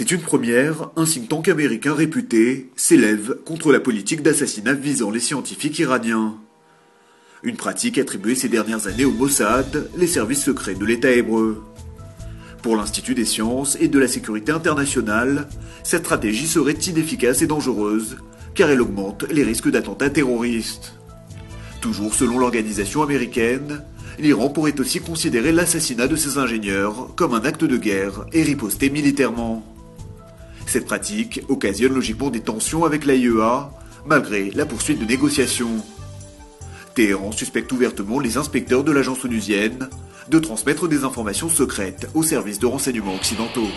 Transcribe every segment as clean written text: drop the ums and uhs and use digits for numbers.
C'est une première, un think tank américain réputé s'élève contre la politique d'assassinat visant les scientifiques iraniens. Une pratique attribuée ces dernières années au Mossad, les services secrets de l'État hébreu. Pour l'Institut des sciences et de la sécurité internationale, cette stratégie serait inefficace et dangereuse, car elle augmente les risques d'attentats terroristes. Toujours selon l'organisation américaine, l'Iran pourrait aussi considérer l'assassinat de ses ingénieurs comme un acte de guerre et riposter militairement. Cette pratique occasionne logiquement des tensions avec l'AIEA, malgré la poursuite de négociations. Téhéran suspecte ouvertement les inspecteurs de l'agence onusienne de transmettre des informations secrètes aux services de renseignement occidentaux.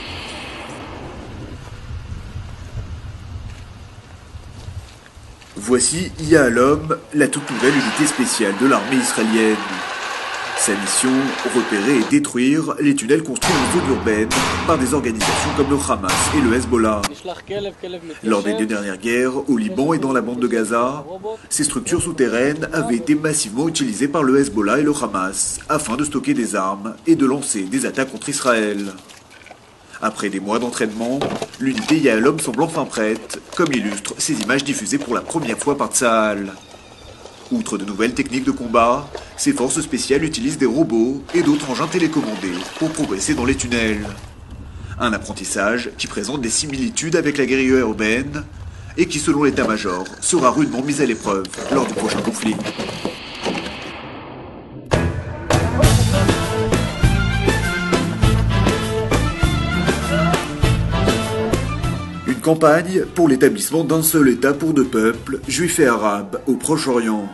Voici Yahalom, la toute nouvelle unité spéciale de l'armée israélienne. Sa mission, repérer et détruire les tunnels construits en zone urbaine par des organisations comme le Hamas et le Hezbollah. Lors des 2 dernières guerres, au Liban et dans la bande de Gaza, ces structures souterraines avaient été massivement utilisées par le Hezbollah et le Hamas afin de stocker des armes et de lancer des attaques contre Israël. Après des mois d'entraînement, l'unité Yahalom semble enfin prête, comme illustrent ces images diffusées pour la première fois par Tsahal. Outre de nouvelles techniques de combat, ces forces spéciales utilisent des robots et d'autres engins télécommandés pour progresser dans les tunnels. Un apprentissage qui présente des similitudes avec la guérilla urbaine et qui, selon l'état-major, sera rudement mis à l'épreuve lors du prochain conflit. Une campagne pour l'établissement d'un seul État pour 2 peuples, juifs et arabes, au Proche-Orient.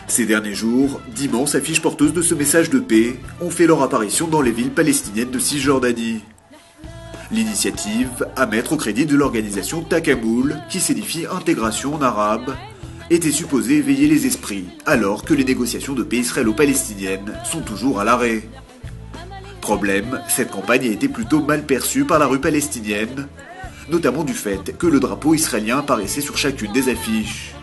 Ces derniers jours, d'immenses affiches porteuses de ce message de paix ont fait leur apparition dans les villes palestiniennes de Cisjordanie. L'initiative, à mettre au crédit de l'organisation Takamoul, qui signifie intégration en arabe, était supposée éveiller les esprits, alors que les négociations de paix israélo-palestiniennes sont toujours à l'arrêt. Problème, cette campagne a été plutôt mal perçue par la rue palestinienne, notamment du fait que le drapeau israélien apparaissait sur chacune des affiches.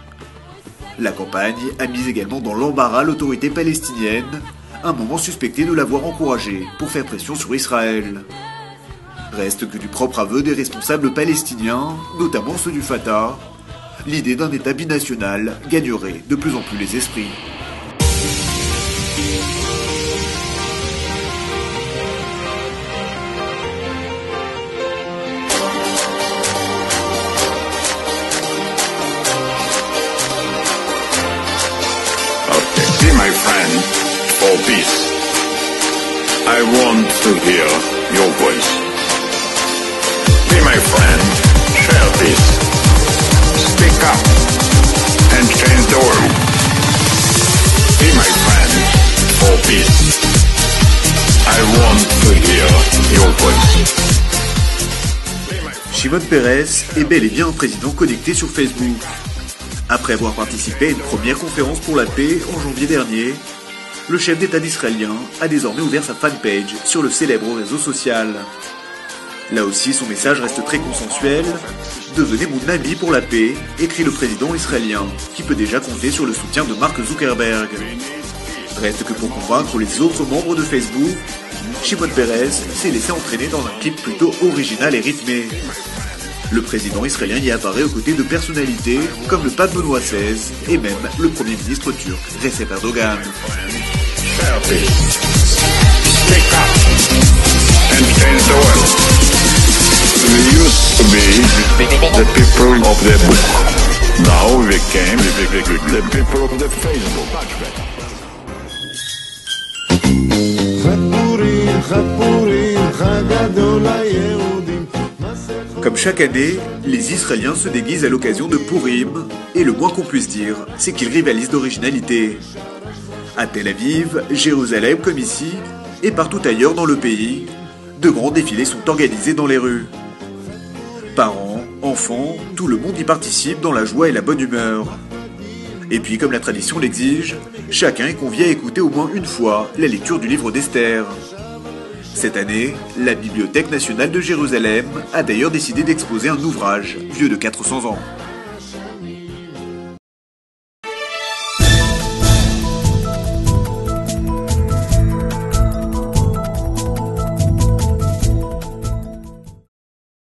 La campagne a mis également dans l'embarras l'autorité palestinienne, un moment suspecté de l'avoir encouragée pour faire pression sur Israël. Reste que du propre aveu des responsables palestiniens, notamment ceux du Fatah, l'idée d'un État binational gagnerait de plus en plus les esprits. My friend, for peace. I want to hear your voice. Be my friend, share peace. Speak up and change the world. Be my friend, for peace. I want to hear your voice. Shimon Peres est bel et bien un président connecté sur Facebook. Après avoir participé à une première conférence pour la paix en janvier dernier, le chef d'État israélien a désormais ouvert sa fanpage sur le célèbre réseau social. Là aussi, son message reste très consensuel. « Devenez mon ami pour la paix », écrit le président israélien, qui peut déjà compter sur le soutien de Mark Zuckerberg. Reste que pour convaincre les autres membres de Facebook, Shimon Peres s'est laissé entraîner dans un clip plutôt original et rythmé. Le président israélien y apparaît aux côtés de personnalités comme le pape Benoît XVI et même le premier ministre turc Recep Erdogan. Comme chaque année, les Israéliens se déguisent à l'occasion de Purim, et le moins qu'on puisse dire, c'est qu'ils rivalisent d'originalité. À Tel Aviv, Jérusalem comme ici, et partout ailleurs dans le pays, de grands défilés sont organisés dans les rues. Parents, enfants, tout le monde y participe dans la joie et la bonne humeur. Et puis, comme la tradition l'exige, chacun est convié à écouter au moins une fois la lecture du livre d'Esther. Cette année, la Bibliothèque nationale de Jérusalem a d'ailleurs décidé d'exposer un ouvrage vieux de 400 ans.